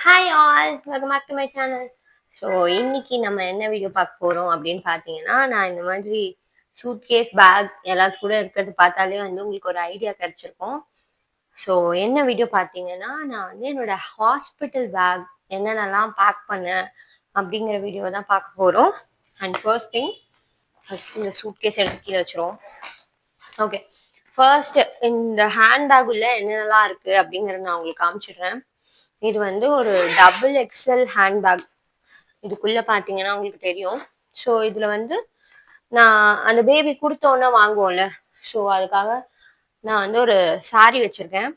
Hi all welcome back to my channel. So இன்னைக்கு நம்ம என்ன வீடியோ பார்க்க போகிறோம் அப்படின்னு பார்த்தீங்கன்னா, நான் இந்த மாதிரி சூட்கேஸ் பேக் எல்லாத்து கூட இருக்கிறது பார்த்தாலே வந்து உங்களுக்கு ஒரு ஐடியா கிடைச்சிருக்கும். ஸோ என்ன வீடியோ பார்த்தீங்கன்னா, நான் வந்து என்னோட ஹாஸ்பிட்டல் பேக் என்னென்னலாம் பேக் பண்ணேன் அப்படிங்கிற வீடியோ தான் பார்க்க போகிறோம். அண்ட் ஃபர்ஸ்ட் இந்த சூட்கேஸ் எடுத்து கீழே வச்சிரும். ஓகே, ஃபர்ஸ்ட் இந்த ஹேண்ட் பேக் உள்ள என்னென்னலாம் இருக்கு அப்படிங்கறத நான் உங்களுக்கு காமிச்சிடுறேன். இது வந்து ஒரு டபுள் எக்ஸல் ஹேண்ட் பேக். இதுக்குள்ள பாத்தீங்கன்னா உங்களுக்கு தெரியும். ஸோ இதுல வந்து நான் அந்த பேபி கொடுத்தோன்னே வாங்குவோம்ல, ஸோ அதுக்காக நான் வந்து ஒரு சாரி வச்சிருக்கேன்.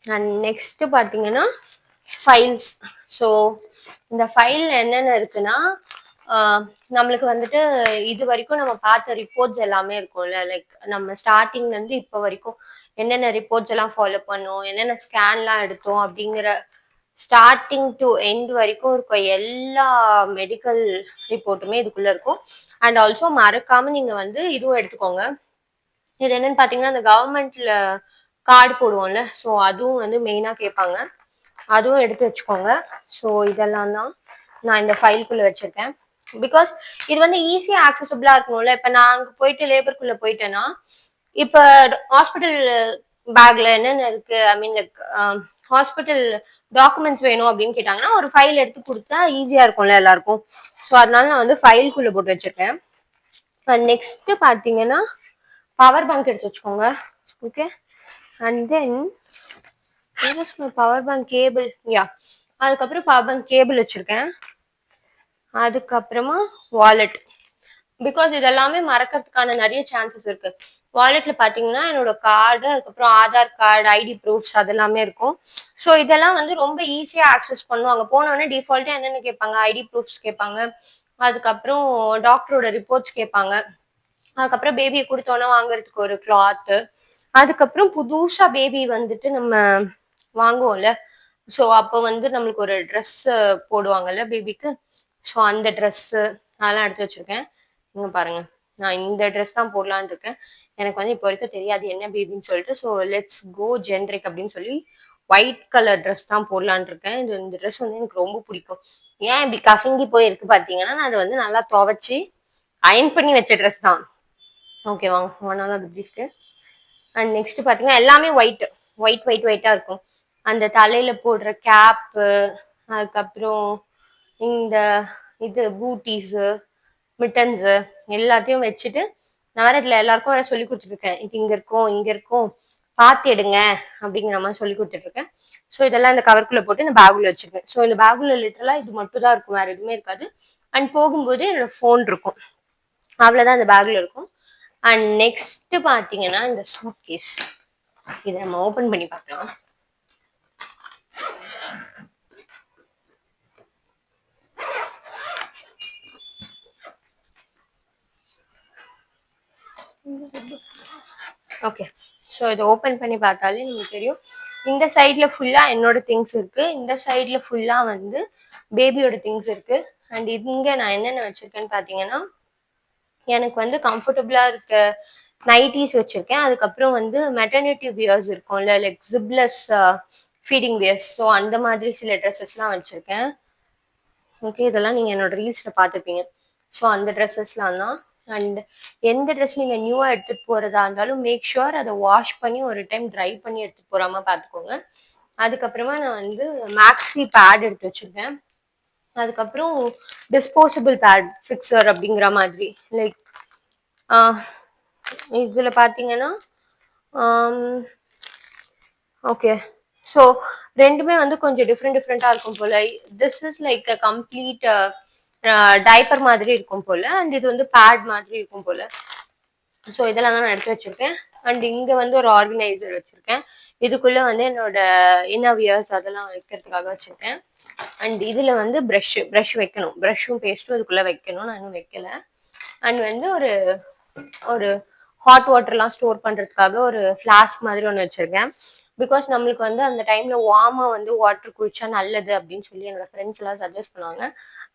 அண்ட் நெக்ஸ்ட் பாத்தீங்கன்னா ஃபைல்ஸ். ஸோ இந்த ஃபைல் என்னென்ன இருக்குன்னா, நம்மளுக்கு வந்துட்டு இது வரைக்கும் நம்ம பார்த்த ரிப்போர்ட்ஸ் எல்லாமே இருக்கும்ல, லைக் நம்ம ஸ்டார்டிங்ல இருந்து இப்போ வரைக்கும் என்னென்ன ரிப்போர்ட்ஸ் எல்லாம் ஃபாலோ பண்ணோம், என்னென்ன ஸ்கேன்லாம் எடுத்தோம் அப்படிங்கிற ஸ்டார்டிங் டு எண்ட் வரைக்கும் இருக்க எல்லா மெடிக்கல் ரிப்போர்ட்டுமே இதுக்குள்ள இருக்கும். அண்ட் ஆல்சோ மறக்காம நீங்க வந்து இதுவும் எடுத்துக்கோங்க. இது என்னன்னு பாத்தீங்கன்னா, அந்த கவர்மெண்ட்ல கார்டு போடுவோம்ல, ஸோ அதுவும் வந்து மெயினா கேட்பாங்க. அதுவும் எடுத்து வச்சுக்கோங்க. ஸோ இதெல்லாம் தான் நான் இந்த ஃபைல்குள்ள வச்சிருக்கேன். பிகாஸ் இது வந்து ஈஸியா ஆக்சசபிளா இருக்கணும்ல. இப்ப நான் அங்க போயிட்டு லேபருக்குள்ள போயிட்டேன்னா, இப்ப ஹாஸ்பிட்டல் பேக்ல என்னென்ன இருக்கு, ஐ மீன் லைக் ஹாஸ்பிட்டல் டாக்குமெண்ட்ஸ் வேணும் அப்படின்னு கேட்டாங்கன்னா ஒரு ஃபைல் எடுத்து கொடுத்தா ஈஸியா இருக்கும்ல எல்லாருக்கும். ஸோ அதனால நான் வந்து ஃபைல்குள்ள போட்டு வச்சிருக்கேன். நெக்ஸ்ட் பாத்தீங்கன்னா பவர் பேங்க் எடுத்து வச்சுக்கோங்க. Okay, and then power bank cable, yeah, அதுக்கப்புறம் பவர் பேங்க் கேபிள் வச்சிருக்கேன். அதுக்கப்புறமா வாலெட். பிகாஸ் இதெல்லாமே மறக்கிறதுக்கான நிறைய சான்சஸ் இருக்கு. வாலெட்ல பாத்தீங்கன்னா என்னோட கார்டு, அதுக்கப்புறம் ஆதார் கார்டு, ஐடி ப்ரூஃப்ஸ் அதெல்லாமே இருக்கும். ஸோ இதெல்லாம் வந்து ரொம்ப ஈஸியா ஆக்சஸ் பண்ணுவாங்க. போனோடனே டிஃபால்ட்டா என்னென்ன கேட்பாங்க, ஐடி ப்ரூஃப்ஸ் கேட்பாங்க, அதுக்கப்புறம் டாக்டரோட ரிப்போர்ட்ஸ் கேட்பாங்க, அதுக்கப்புறம் பேபியை கொடுத்தோன்னே வாங்குறதுக்கு ஒரு கிளாத்து, அதுக்கப்புறம் புதுசா பேபி வந்துட்டு நம்ம வாங்குவோம்ல, ஸோ அப்போ வந்து நம்மளுக்கு ஒரு ட்ரெஸ் போடுவாங்கல்ல பேபிக்கு, ஸோ அந்த ட்ரெஸ்ஸு அதெல்லாம் எடுத்து வச்சிருக்கேன். இங்க பாருங்க, நான் இந்த ட்ரெஸ் தான் போடலான்னு இருக்கேன். எனக்கு வந்து இப்போ வரைக்கும் தெரியாது என்ன பேபின்னு சொல்லிட்டு, ஸோ லெட்ஸ் கோ ஜென்ரிக் அப்படின்னு சொல்லி ஒயிட் கலர் ட்ரெஸ் தான் போடலான்னு இருக்கேன். இந்த ட்ரெஸ் வந்து எனக்கு ரொம்ப பிடிக்கும். ஏன் இப்படி கசங்கி போய் இருக்கு பாத்தீங்கன்னா, நான் அதை வந்து நல்லா துவைச்சி அயன் பண்ணி வச்ச ட்ரெஸ் தான். ஓகே வாங்க, ஒன்னால அது இப்படி இருக்கு. அண்ட் நெக்ஸ்ட் பாத்தீங்கன்னா எல்லாமே ஒயிட் ஒயிட் ஒயிட் ஒயிட்டா இருக்கும். அந்த தலையில போடுற கேப்பு, அதுக்கப்புறம் இந்த இது பூட்டிஸு, மிட்டன்ஸு எல்லாத்தையும் வச்சுட்டு நான் வேற இதுல எல்லாருக்கும் வேற சொல்லி கொடுத்துருக்கேன். இது இங்க இருக்கும் இங்க இருக்கும் பார்த்து எடுங்க அப்படிங்கிற மாதிரி சொல்லி கொடுத்துட்டு இருக்கேன். ஸோ இதெல்லாம் இந்த கவருக்குள்ள போட்டு இந்த பேகுல வச்சிருக்கேன். ஸோ இந்த பேகுல லிட்டரலா இது மட்டும் தான் இருக்கும், வேற எதுவுமே இருக்காது. அண்ட் போகும்போது என்னோட ஃபோன் இருக்கும், அவ்வளவுதான் இந்த பேக்ல இருக்கும். அண்ட் நெக்ஸ்ட் பாத்தீங்கன்னா இந்த சூட்கேஸ், இதை நம்ம ஓபன் பண்ணி பார்க்கலாம். ஓகே, ஸோ இதை ஓபன் பண்ணி பார்த்தாலே நமக்கு தெரியும். இந்த சைட்ல ஃபுல்லா என்னோட திங்ஸ் இருக்கு, இந்த சைட்ல ஃபுல்லா வந்து பேபியோட திங்ஸ் இருக்கு. அண்ட் இங்க நான் என்னென்ன வச்சிருக்கேன்னு பாத்தீங்கன்னா, எனக்கு வந்து கம்ஃபர்டபுளா இருக்க நைட்டிஸ் வச்சிருக்கேன். அதுக்கப்புறம் வந்து மெட்டர்னிட்டி வியர்ஸ் இருக்கும்ல, லைக் ஜிப்லெஸ் ஃபீடிங் வியர்ஸ், ஸோ அந்த மாதிரி சில ட்ரெஸ்ஸஸ்லாம் வச்சிருக்கேன். ஓகே, இதெல்லாம் நீங்க என்னோட ரீல்ஸ்ல பார்த்துருப்பீங்க. ஸோ அந்த ட்ரெஸ்ஸஸ்லாம் தான். அண்ட் எந்த ட்ரெஸ் நீங்க நியூவா எடுத்துட்டு போறதா இருந்தாலும் மேக் ஷுர் அதை வாஷ் பண்ணி ஒரு டைம் ட்ரை பண்ணி எடுத்துட்டு போறாம பார்த்துக்கோங்க. அதுக்கப்புறமா நான் வந்து மேக்ஸி பேட் எடுத்து வச்சிருக்கேன். அதுக்கப்புறம் டிஸ்போசபிள் பேட் ஃபிக்ஸர் அப்படிங்கிற மாதிரி, லைக் இதுல பாத்தீங்கன்னா ஓகே, ஸோ ரெண்டுமே வந்து கொஞ்சம் டிஃப்ரெண்டா இருக்கும் போல. This is like a complete diaper மாதிரி இருக்கும் போல, அண்ட் இது வந்து பேட் மாதிரி இருக்கும் போல. ஸோ இதெல்லாம் தான் நான் எடுத்து வச்சிருக்கேன். அண்ட் இங்க வந்து ஒரு ஆர்கனைசர் வச்சிருக்கேன். இதுக்குள்ள வந்து என்னோட இன்னர் வியர்ஸ் அதெல்லாம் வைக்கிறதுக்காக வச்சிருக்கேன். அண்ட் இதுல வந்து ப்ரஷ் வைக்கணும், ப்ரஷ்ஷும் பேஸ்ட்டும் இதுக்குள்ள வைக்கணும், நான் இன்னும் வைக்கல. அண்ட் வந்து ஒரு ஒரு ஹாட் வாட்டர்லாம் ஸ்டோர் பண்றதுக்காக ஒரு ஃபிளாஸ்க் மாதிரி ஒன்று வச்சிருக்கேன். பிகாஸ் நம்மளுக்கு வந்து அந்த டைம்ல வார்மா வந்து வாட்டர் குடிச்சா நல்லது அப்படின்னு சொல்லி என்னோட ஃப்ரெண்ட்ஸ் எல்லாம் சஜஸ்ட் பண்ணுவாங்க.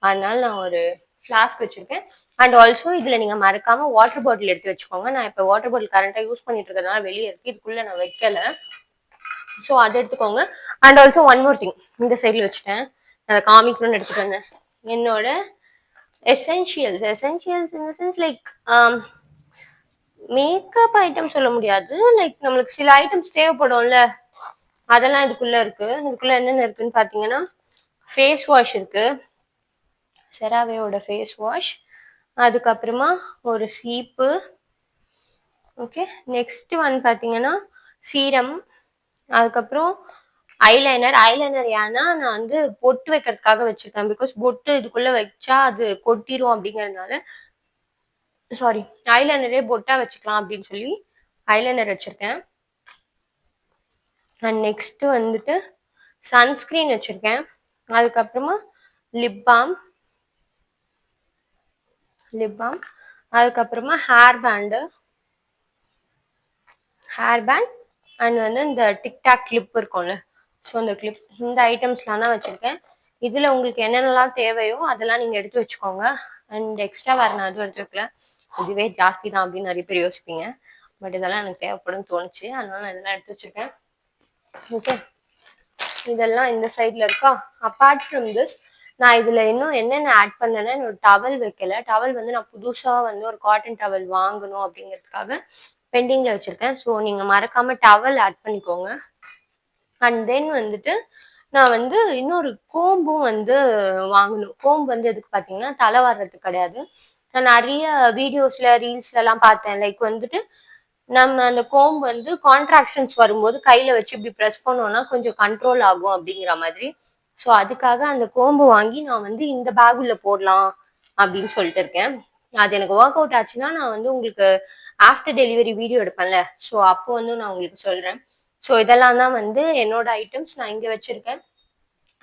அதனால நான் ஒரு ஃபிளாஸ்க் வச்சிருக்கேன். அண்ட் ஆல்சோ இதுல நீங்க மறக்காம வாட்டர் பாட்டில் எடுத்து வச்சுக்கோங்க. நான் இப்போ வாட்டர் பாட்டில் கரண்டா யூஸ் பண்ணிட்டு இருக்கிறதுனால வெளியே இருக்கு, இதுக்குள்ள நான் வைக்கல. ஸோ அதை எடுத்துக்கோங்க. And also one more thing, இந்த சைடில் வச்சுட்டேன், அதை காமிக்கணும்னு எடுத்துட்டு வந்தேன். என்னோட essentials in the sense like makeup item சொல்ல முடியாது, லைக் நம்மளுக்கு சில ஐட்டம்ஸ் தேவைப்படும்ல, அதெல்லாம் இதுக்குள்ள இருக்கு. இதுக்குள்ள என்னென்ன இருக்குன்னு பாத்தீங்கன்னா, ஃபேஸ் வாஷ் இருக்கு, செராவேயோட ஃபேஸ் வாஷ். அதுக்கப்புறமா ஒரு சீப்பு. ஓகே, நெக்ஸ்ட் ஒன் பாத்தீங்கன்னா சீரம். அதுக்கப்புறம் ஐலைனர் ஏன்னா நான் வந்து பொட்டு வைக்கிறதுக்காக வச்சிருக்கேன். பிகாஸ் பொட்டு இதுக்குள்ள வச்சா அது கொட்டிரும் அப்படிங்கறதுனால, சாரி, ஐலைனரே பொட்டா வச்சுக்கலாம் அப்படின்னு சொல்லி ஐலைனர் வச்சிருக்கேன். அண்ட் நெக்ஸ்ட் வந்துட்டு சன்ஸ்கிரீன் வச்சிருக்கேன். அதுக்கப்புறமா லிப் பாம். அதுக்கப்புறமா ஹேர் பேண்ட் அண்ட் வந்து இந்த டிக்டாக் கிளிப் இருக்கும்ல, ஸோ இந்த கிளிப், இந்த ஐட்டம்ஸ்லாம் தான் வச்சிருக்கேன். இதுல உங்களுக்கு என்னென்னலாம் தேவையோ அதெல்லாம் நீங்க எடுத்து வச்சுக்கோங்க. அண்ட் எக்ஸ்ட்ரா வேற நான் எதுவும் எடுத்து வைக்கல, இதுவே ஜாஸ்தி தான் அப்படின்னு நிறைய பேர் யோசிப்பீங்க. பட் இதெல்லாம் எனக்கு தேவைப்படும் தோணுச்சு, அதனால நான் இதெல்லாம் எடுத்து வச்சிருக்கேன். ஓகே, இதெல்லாம் இந்த சைட்ல இருக்கா. அப்பார்ட் ஃப்ரம் திஸ், நான் இதுல இன்னும் என்னென்ன ஆட் பண்ணேன்னா, என்னோட டவல் வைக்கல. டவல் வந்து நான் புதுசா வந்து ஒரு காட்டன் டவல் வாங்கணும் அப்படிங்கிறதுக்காக பெண்டிங்ல வச்சிருக்கேன். ஸோ நீங்க மறக்காம டவல் ஆட் பண்ணிக்கோங்க. அண்ட் தென் வந்துட்டு நான் வந்து இன்னொரு கோம்பும் வந்து வாங்கணும். கோம்பு வந்து எதுக்கு பாத்தீங்கன்னா, தலை வாடுறதுக்கு கிடையாது. நான் நிறைய வீடியோஸ்ல ரீல்ஸ்ல எல்லாம் பார்த்தேன். லைக் வந்துட்டு நம்ம அந்த கோம்பு வந்து கான்ட்ராக்ஷன்ஸ் வரும்போது கையில வச்சு இப்படி ப்ரெஸ் பண்ணோம்னா கொஞ்சம் கண்ட்ரோல் ஆகும் அப்படிங்கிற மாதிரி. ஸோ அதுக்காக அந்த கோம்பு வாங்கி நான் வந்து இந்த பேகுல போடலாம் அப்படின்னு சொல்லிட்டு இருக்கேன். அது எனக்கு ஒர்க் அவுட் ஆச்சுன்னா நான் வந்து உங்களுக்கு ஆஃப்டர் டெலிவரி வீடியோ எடுப்பேன்ல, ஸோ அப்போ வந்து நான் உங்களுக்கு சொல்றேன். ஸோ இதெல்லாம் தான் வந்து என்னோட ஐட்டம்ஸ் நான் இங்க வச்சிருக்கேன்.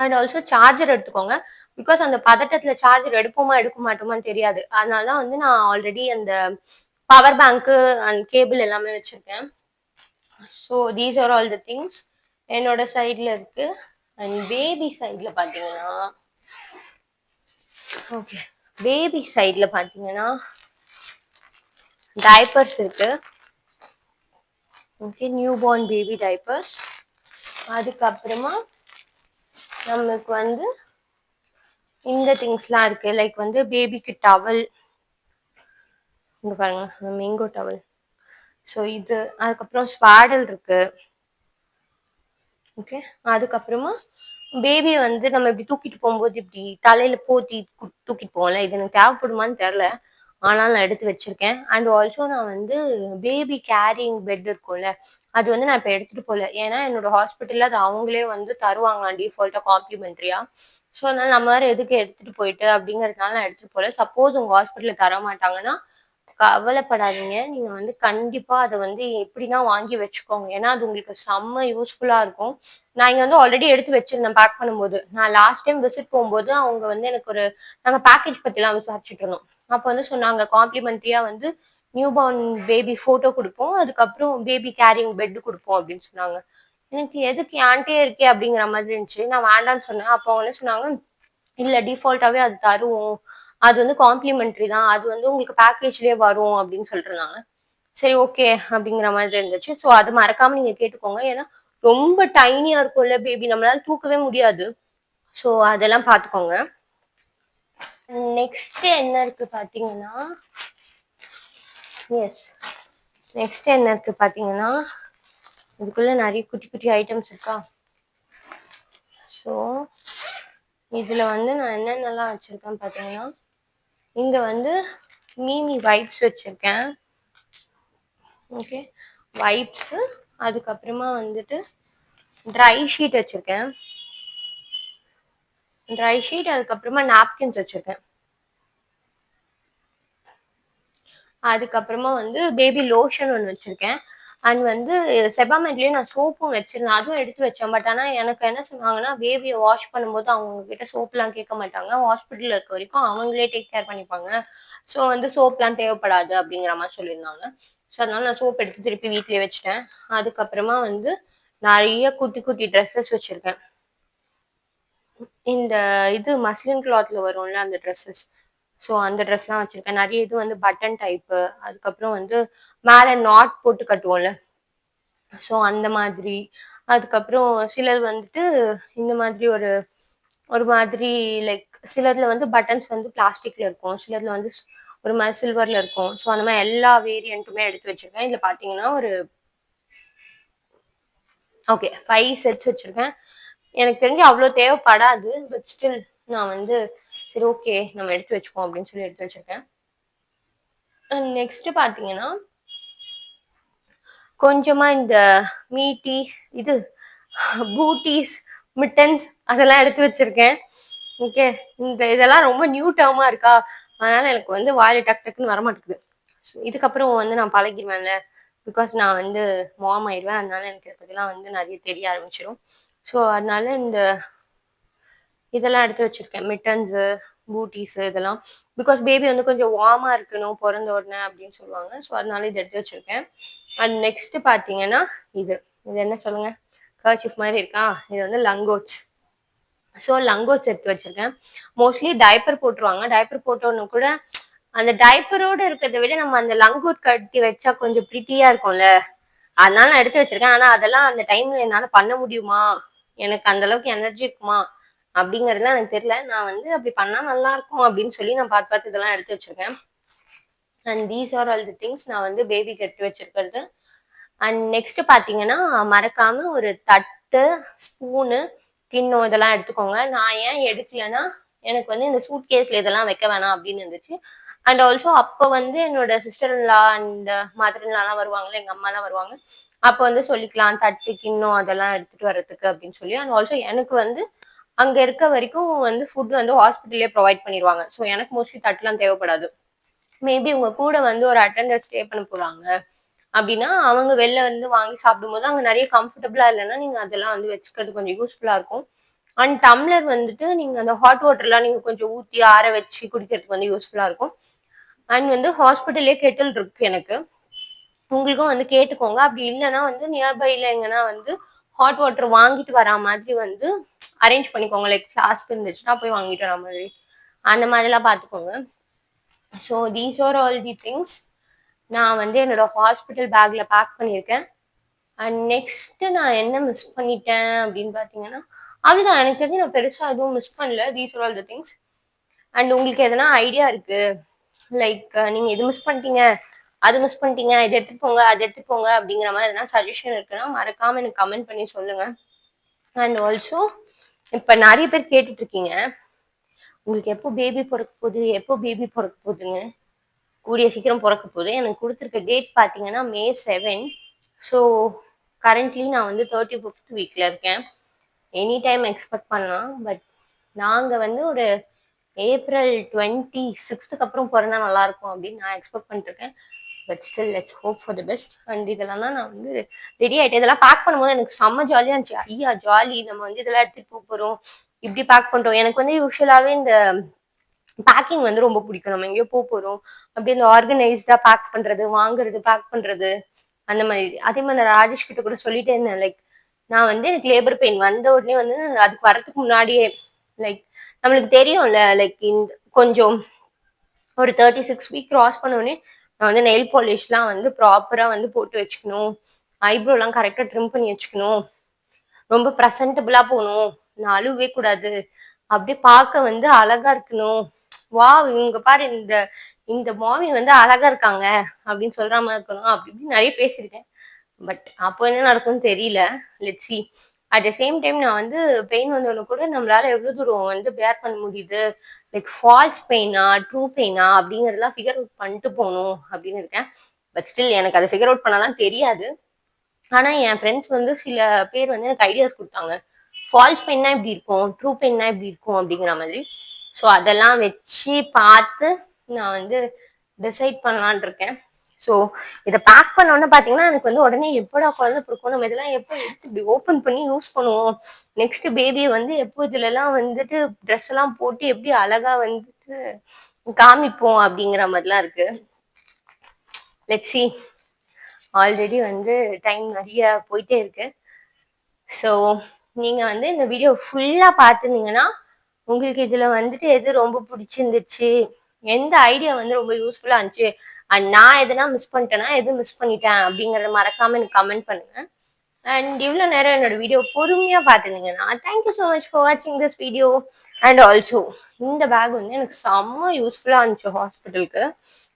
அண்ட் ஆல்சோ சார்ஜர் எடுத்துக்கோங்க. பிகாஸ் அந்த பதட்டத்துல சார்ஜர் எடுப்போமா எடுக்க மாட்டோமான்னு தெரியாது. அதனாலதான் வந்து நான் ஆல்ரெடி அந்த பவர் பேங்க்கு அண்ட் கேபிள் எல்லாமே வச்சிருக்கேன். So these are all the things என்னோட சைட்ல இருக்கு. அண்ட் பேபி சைட்ல பாத்தீங்கன்னா, ஓகே, பேபி சைட்ல பாத்தீங்கன்னா டைப்பர்ஸ் இருக்கு. Okay, new born baby diapers. அதுக்கப்புறமா நமக்கு வந்து இந்த திங்ஸ்லாம் இருக்கு. லைக் வந்து பேபிக்கு டவல், இங்க பாருங்க மேங்கோ டவல். ஸோ இது, அதுக்கப்புறம் ஸ்வாடல் இருக்கு. ஓகே, அதுக்கப்புறமா பேபி வந்து நம்ம இப்படி தூக்கிட்டு போகும்போது இப்படி தலையில போத்தி தூக்கிட்டு போவோம்ல, இது எனக்கு தேவைப்படுமான்னு தெரியல, ஆனால் நான் எடுத்து வச்சிருக்கேன். அண்ட் ஆல்சோ நான் வந்து பேபி கேரிங் பெட் இருக்கும்ல, அது வந்து நான் இப்போ எடுத்துட்டு போகல. ஏன்னா என்னோட ஹாஸ்பிட்டல்ல அது அவங்களே வந்து தருவாங்களாம் டிஃபால்ட்டா காம்ப்ளிமெண்ட்ரியா. ஸோ அதனால நம்ம வேற எதுக்கு எடுத்துட்டு போயிட்டு அப்படிங்கறதுனால நான் எடுத்துட்டு போகல. சப்போஸ் உங்க ஹாஸ்பிட்டல்ல தர மாட்டாங்கன்னா கவலைப்படாதீங்க. நீங்க வந்து கண்டிப்பா அத வந்து எப்படின்னா வாங்கி வச்சுக்கோங்க. ஏன்னா அது உங்களுக்கு செம்ம யூஸ்ஃபுல்லா இருக்கும். நான் இங்க வந்து ஆல்ரெடி எடுத்து வச்சிருந்தேன் பேக் பண்ணும்போது. நான் லாஸ்ட் டைம் விசிட் போகும்போது அவங்க வந்து எனக்கு ஒரு, நாங்க பேக்கேஜ் பத்திலாம் விசாரிச்சுட்டு இருந்தோம். அப்ப வந்து சொன்னாங்க காம்ப்ளிமெண்ட்ரியா வந்து நியூ பார்ன் பேபி போட்டோ குடுப்போம். அதுக்கப்புறம் பேபி கேரிங் பெட் குடுப்போம் அப்படின்னு சொன்னாங்க. எனக்கு எதுக்கு என்கிட்டயே இருக்கே அப்படிங்கிற மாதிரி இருந்துச்சு. நான் வேண்டான்னு சொன்னேன். அப்போ அவங்க என்ன சொன்னாங்க, இல்ல டிஃபால்ட்டாவே அது தருவோம், அது வந்து காம்ப்ளிமெண்ட்ரி தான், அது வந்து உங்களுக்கு பேக்கேஜ்லயே வரும் அப்படின்னு சொல்லிட்டு இருந்தாங்க. சரி, ஓகே அப்படிங்கிற மாதிரி இருந்துச்சு. ஸோ அது மறக்காம நீங்க கேட்டுக்கோங்க. ஏன்னா ரொம்ப டைனியா இருக்கும்ல பேபி, நம்மளால தூக்கவே முடியாது. ஸோ அதெல்லாம் பாத்துக்கோங்க. நெக்ஸ்ட் என்ன இருக்கு பாத்தீங்கன்னா, எஸ், நெக்ஸ்ட் என்ன இருக்கு பாத்தீங்கன்னா, இதுக்குள்ள நிறைய குட்டி குட்டி ஐட்டம்ஸ் இருக்கா. ஸோ இதுல வந்து நான் என்னென்னலாம் வச்சிருக்கேன் பாத்தீங்கன்னா, இங்க வந்து மீமி வைப்ஸ் வச்சிருக்கேன். Okay, vibes. அதுக்கப்புறமா வந்துட்டு ட்ரை ஷீட் வச்சிருக்கேன். ட்ரை ஷீட், அதுக்கப்புறமா நாப்கின்ஸ் வச்சிருக்கேன். அதுக்கப்புறமா வந்து பேபி லோஷன் ஒன்று வச்சிருக்கேன். அண்ட் வந்து செபாமெட்லயே நான் சோப்பும் வச்சிருந்தேன், அதுவும் எடுத்து வச்சேன். பட் ஆனா எனக்கு என்ன சொன்னாங்கன்னா, பேபியை வாஷ் பண்ணும்போது அவங்க கிட்ட சோப்லாம் கேட்க மாட்டாங்க, ஹாஸ்பிட்டல்ல இருக்க வரைக்கும் அவங்களே டேக் கேர் பண்ணிப்பாங்க, ஸோ வந்து சோப்லாம் தேவைப்படாது அப்படிங்கிற மாதிரி சொல்லியிருந்தாங்க. ஸோ அதனால நான் சோப் எடுத்து திருப்பி வீட்லயே வச்சுட்டேன். அதுக்கப்புறமா வந்து நிறைய குட்டி குட்டி ட்ரெஸ்ஸஸ் வச்சிருக்கேன். இந்த இது மஸ்லின் கிளாத்ல வரும்ல அந்த ட்ரெஸ்ஸஸ், ஸோ அந்த ட்ரெஸ்லாம் வச்சிருக்கேன். நிறைய இது வந்து பட்டன் டைப்பு, அதுக்கப்புறம் வந்து மேல நாட் போட்டு கட்டுவோம்ல, ஸோ அந்த மாதிரி. அதுக்கப்புறம் சிலர் வந்துட்டு இந்த மாதிரி ஒரு ஒரு மாதிரி லைக் சிலர்ல வந்து பட்டன்ஸ் வந்து பிளாஸ்டிக்ல இருக்கும், சிலர்ல வந்து ஒரு மாதிரி சில்வர்ல இருக்கும். ஸோ அந்த மாதிரி எல்லா வேரியண்ட்டுமே எடுத்து வச்சிருக்கேன். இதுல பாத்தீங்கன்னா ஒரு ஓகே 5 செட்ஸ் வச்சிருக்கேன். எனக்கு தெரிஞ்சு அவ்வளோ தேவைப்படாது. பட் ஸ்டில் நான் வந்து சரி ஓகே நம்ம எடுத்து வச்சுப்போம் அப்படின்னு சொல்லி எடுத்து வச்சிருக்கேன். நெக்ஸ்ட் பாத்தீங்கன்னா கொஞ்சமா இந்த மீட்டி இது பூட்டிஸ் மிட்டன்ஸ் அதெல்லாம் எடுத்து வச்சிருக்கேன். ஓகே இதெல்லாம் ரொம்ப நியூ டேர்மா இருக்கா, அதனால எனக்கு வந்து வாயில டக்கு டக்குன்னு வர மாட்டேங்குது. இதுக்கப்புறம் வந்து நான் பழகிடுவேன்ல, பிகாஸ் நான் வந்து மாம் ஆயிடுவேன். அதனால எனக்கு இதை பத்திலாம் வந்து நிறைய தெரிய ஆரம்பிச்சிடும். ஸோ அதனால இந்த இதெல்லாம் எடுத்து வச்சிருக்கேன், மிட்டன்ஸு பூட்டிஸ் இதெல்லாம். பிகாஸ் பேபி வந்து கொஞ்சம் வார்மா இருக்கணும் பிறந்த உடனே அப்படின்னு சொல்லுவாங்க. ஸோ அதனால இதை எடுத்து வச்சிருக்கேன். அண்ட் நெக்ஸ்ட் பாத்தீங்கன்னா இது இது என்ன சொல்லுங்க, கர்ச்சிஃப் மாதிரி இருக்கா, இது வந்து லங்கோட்ஸ். ஸோ லங்கோட்ஸ் எடுத்து வச்சிருக்கேன். மோஸ்ட்லி டைப்பர் போட்டுருவாங்க. டைப்பர் போட்டோன்னு கூட அந்த டைப்பரோட இருக்கிறத விட நம்ம அந்த லங்கோட் கட்டி வச்சா கொஞ்சம் பிரிட்டியா இருக்கும்ல, அதனால நான் எடுத்து வச்சிருக்கேன். ஆனா அதெல்லாம் அந்த டைம்ல என்னால பண்ண முடியுமா, எனக்கு அந்த அளவுக்கு எனர்ஜி இருக்குமா அப்படிங்கறதுலாம் எனக்கு தெரியல. நான் வந்து அப்படி பண்ணா நல்லா இருக்கும் அப்படின்னு சொல்லி நான் பார்த்து பார்த்து இதெல்லாம் எடுத்து வச்சிருக்கேன். And these are all the things நான் வந்து பேபிக்கு எடுத்து வச்சிருக்கிறது. அண்ட் நெக்ஸ்ட் பாத்தீங்கன்னா மறக்காம ஒரு தட்டு, ஸ்பூனு, கிண்ணம் இதெல்லாம் எடுத்துக்கோங்க. நான் ஏன் எடுக்கலன்னா எனக்கு வந்து இந்த சூட் கேஸ்ல இதெல்லாம் வைக்க வேணாம் அப்படின்னு இருந்துச்சு. அண்ட் ஆல்சோ அப்போ வந்து என்னோட சிஸ்டர்லா அண்ட் மதர்லாம் வருவாங்கல்ல, எங்க அம்மா எல்லாம் வருவாங்க. அப்போ வந்து சொல்லிக்கலாம் தட்டு கிண்ணம் அதெல்லாம் எடுத்துட்டு வர்றதுக்கு அப்படின்னு சொல்லி. அண்ட் ஆல்சோ எனக்கு வந்து அங்க இருக்க வரைக்கும் வந்து ஃபுட் வந்து ஹாஸ்பிட்டல்லே ப்ரொவைட் பண்ணிடுவாங்க. ஸோ எனக்கு மோஸ்ட்லி தட்டுலாம் தேவைப்படாது. மேபி உங்க கூட வந்து ஒரு அட்டெண்டர் ஸ்டே பண்ண போறாங்க அப்படின்னா அவங்க வெளில வந்து வாங்கி சாப்பிடும்போது அங்க நிறைய கம்ஃபர்டபுளா இல்லைன்னா நீங்க அதெல்லாம் வந்து வச்சுக்கிறது கொஞ்சம் யூஸ்ஃபுல்லா இருக்கும். அண்ட் டம்ளர் வந்துட்டு நீங்க அந்த ஹாட் வாட்டர்லாம் நீங்க கொஞ்சம் ஊத்தி ஆற வச்சு குடிக்கிறதுக்கு வந்து யூஸ்ஃபுல்லா இருக்கும். அண்ட் வந்து ஹாஸ்பிட்டல்லே கெட்டில் இருக்கு எனக்கு, உங்களுக்கும் வந்து கேட்டுக்கோங்க. அப்படி இல்லைன்னா வந்து நியர்பைல எங்கன்னா வந்து ஹாட் வாட்டர் வாங்கிட்டு வரா மாதிரி வந்து அரேஞ்ச் பண்ணிக்கோங்க. லைக் ஃபிளாஸ்க் இருந்துச்சுன்னா போய் வாங்கிட்டு வர மாதிரி அந்த மாதிரிலாம் பார்த்துக்கோங்க. So these are all the things நான் வந்து என்னோட ஹாஸ்பிட்டல் பேக்ல பேக் பண்ணியிருக்கேன். அண்ட் நெக்ஸ்ட் நான் என்ன மிஸ் பண்ணிட்டேன் அப்படின்னு பார்த்தீங்கன்னா அவ்வளோதான். எனக்கு தெரிஞ்சு நான் பெருசாக எதுவும் மிஸ் பண்ணல. These are all the things. And உங்களுக்கு எதனா ஐடியா இருக்கு, லைக் நீங்க இது மிஸ் பண்ணிட்டீங்க, அது மிஸ் பண்ணிட்டீங்க, இது எடுத்துட்டு போங்க, அது எடுத்துட்டு போங்க அப்படிங்கிற மாதிரி எதனா சஜஷன் இருக்குன்னா மறக்காம எனக்கு கமெண்ட் பண்ணி சொல்லுங்க. அண்ட் ஆல்சோ இப்ப நிறைய பேர் கேட்டுட்டு இருக்கீங்க, உங்களுக்கு எப்போ பேபி பிறக்க போகுது, எப்போ பேபி பிறக்க போகுதுன்னு. கூடிய சீக்கிரம் பிறக்க போகுது. எனக்கு கொடுத்துருக்க டேட் பார்த்தீங்கன்னா May 7. ஸோ கரண்ட்லி நான் வந்து 35th வீக்ல இருக்கேன். எனி டைம் எக்ஸ்பெக்ட் பண்ணலாம். பட் நாங்கள் வந்து ஒரு April 26th அப்புறம் பிறந்தா நல்லா இருக்கும் அப்படின்னு நான் எக்ஸ்பெக்ட் பண்ணிருக்கேன். But still let's hope for the best. And இதெல்லாம் தான் நான் வந்து ரெடி ஆயிட்டேன். இதெல்லாம் பேக் பண்ணும்போது எனக்கு செம்ம ஜாலியா இருந்துச்சு. ஐயா ஜாலி, நம்ம வந்து இதெல்லாம் எடுத்துட்டு போக போறோம், இப்படி பேக் பண்றோம். எனக்கு வந்து யூஸ்வலாவே இந்த பேக்கிங் வந்து ரொம்ப பிடிக்கும். நம்ம எங்கேயோ போறோம் அப்படி இந்த ஆர்கனைஸ்டா பேக் பண்றது, வாங்குறது, பேக் பண்றது அந்த மாதிரி. அதே மாதிரி நான் ராஜேஷ் கிட்ட கூட சொல்லிட்டே இருந்தேன், லைக் நான் வந்து எனக்கு லேபர் பெயின் வந்த உடனே வந்து அதுக்கு வரதுக்கு முன்னாடியே லைக் நம்மளுக்கு தெரியும்ல, லைக் இந்த கொஞ்சம் ஒரு 36 வீக் கிராஸ் பண்ண உடனே நான் வந்து நெயில் பாலிஷ்லாம் வந்து ப்ராப்பரா வந்து போட்டு வச்சுக்கணும், ஐப்ரோலாம் கரெக்டா ட்ரிம் பண்ணி வச்சுக்கணும், ரொம்ப ப்ரெசன்டபிளா போகணும், நான் அழுவே கூடாது, அப்படியே பார்க்க வந்து அழகா இருக்கணும், வா இவங்க பாரு இந்த இந்த மாமி வந்து அழகா இருக்காங்க அப்படின்னு சொல்ற மாதிரி இருக்கணும், அப்படி இப்படின்னு நிறைய பேசியிருக்கேன். பட் அப்போ என்ன நடக்கும்னு தெரியல. Let's see. At the same time நான் வந்து பெயின் வந்தோன்னு கூட நம்மளால எவ்வளவு தூரம் வந்து பேர் பண்ண முடியுது, லைக் ஃபால்ஸ் பெயினா ட்ரூ பெயினா அப்படிங்கறதெல்லாம் ஃபிகர் அவுட் பண்ணிட்டு போகணும் அப்படின்னு இருக்கேன். பட் ஸ்டில் எனக்கு அதை ஃபிகர் அவுட் பண்ணலாம் தெரியாது. ஆனா என் ஃப்ரெண்ட்ஸ் வந்து சில பேர் வந்து எனக்கு ஐடியாஸ் கொடுத்தாங்க, ஃபால்ஸ் பெயின்னா இப்படி இருக்கும், ட்ரூ பெயின்னா இப்படி இருக்கும் அப்படிங்கிற மாதிரி. ஸோ அதெல்லாம் வச்சு பார்த்து நான் வந்து டிசைட் பண்ணலான் இருக்கேன். ஸோ இதை பேக் பண்ணோன்னு பார்த்தீங்கன்னா எனக்கு வந்து உடனே எப்படா குழந்தை பிடிக்கும், நம்ம இதெல்லாம் எப்போ எடுத்து இப்படி ஓப்பன் பண்ணி யூஸ் பண்ணுவோம், நெக்ஸ்ட் பேபியை வந்து எப்போ இதுல எல்லாம் வந்துட்டு ட்ரெஸ் எல்லாம் போட்டு எப்படி அழகா வந்துட்டு காமிப்போம் அப்படிங்கிற மாதிரிலாம் இருக்கு. Let's see. ஆல்ரெடி வந்து டைம் நிறைய போயிட்டே இருக்கு. ஸோ நீங்க வந்து இந்த வீடியோ ஃபுல்லா பார்த்துருந்தீங்கன்னா உங்களுக்கு இதுல வந்துட்டு எது ரொம்ப பிடிச்சிருந்துச்சு, எந்த ஐடியா வந்து ரொம்ப யூஸ்ஃபுல்லா இருந்துச்சு, அண்ட் நான் எதனா மிஸ் பண்ணிட்டேன்னா எது மிஸ் பண்ணிட்டேன் அப்படிங்கறத மறக்காம எனக்கு கமெண்ட் பண்ணுங்க. அண்ட் இவ்வளோ நேரம் என்னோட வீடியோ பொறுமையாக பார்த்துருந்தீங்கன்னா தேங்க்யூ ஸோ மச் ஃபார் வாட்சிங் திஸ் வீடியோ. அண்ட் ஆல்சோ இந்த பேக் வந்து எனக்கு செம்ம யூஸ்ஃபுல்லாக இருந்துச்சு ஹாஸ்பிட்டலுக்கு.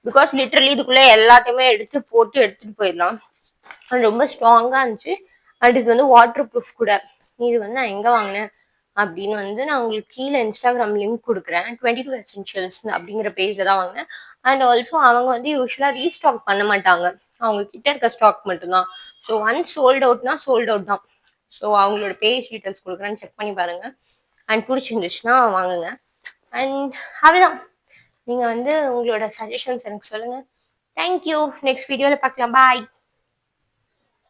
பிகாஸ் லிட்ரலி இதுக்குள்ளே எல்லாத்தையுமே எடுத்து போட்டு எடுத்துகிட்டு போயிடலாம். அது ரொம்ப ஸ்ட்ராங்காக இருந்துச்சு. அண்ட் இது வந்து வாட்டர் ப்ரூஃப் கூட. இது வந்து நான் எங்கே வாங்கினேன் அப்படின்னு வந்து நான் உங்களுக்கு கீழே இன்ஸ்டாகிராம் லிங்க் கொடுக்குறேன். 22 Essentials அப்படிங்கிற பேஜில் தான் வாங்கினேன். அண்ட் ஆல்சோ அவங்க வந்து யூஸ்வலாக ரீஸ்டாக் பண்ண மாட்டாங்க. அவங்க கிட்ட இருக்க ஸ்டாக் மட்டும்தான். ஸோ ஒன்ஸ் சோல்ட் அவுட்னா சோல்ட் அவுட் தான். ஸோ அவங்களோட பேஜ் டீட்டெயில்ஸ் கொடுக்குறேன்னு செக் பண்ணி பாருங்க. அண்ட் பிடிச்சிருந்துச்சுன்னா வாங்குங்க. அண்ட் அதுதான், நீங்கள் வந்து உங்களோட சஜஷன்ஸ் எனக்கு சொல்லுங்கள். தேங்க்யூ. நெக்ஸ்ட் வீடியோவில் பார்க்கலாம். பாய்.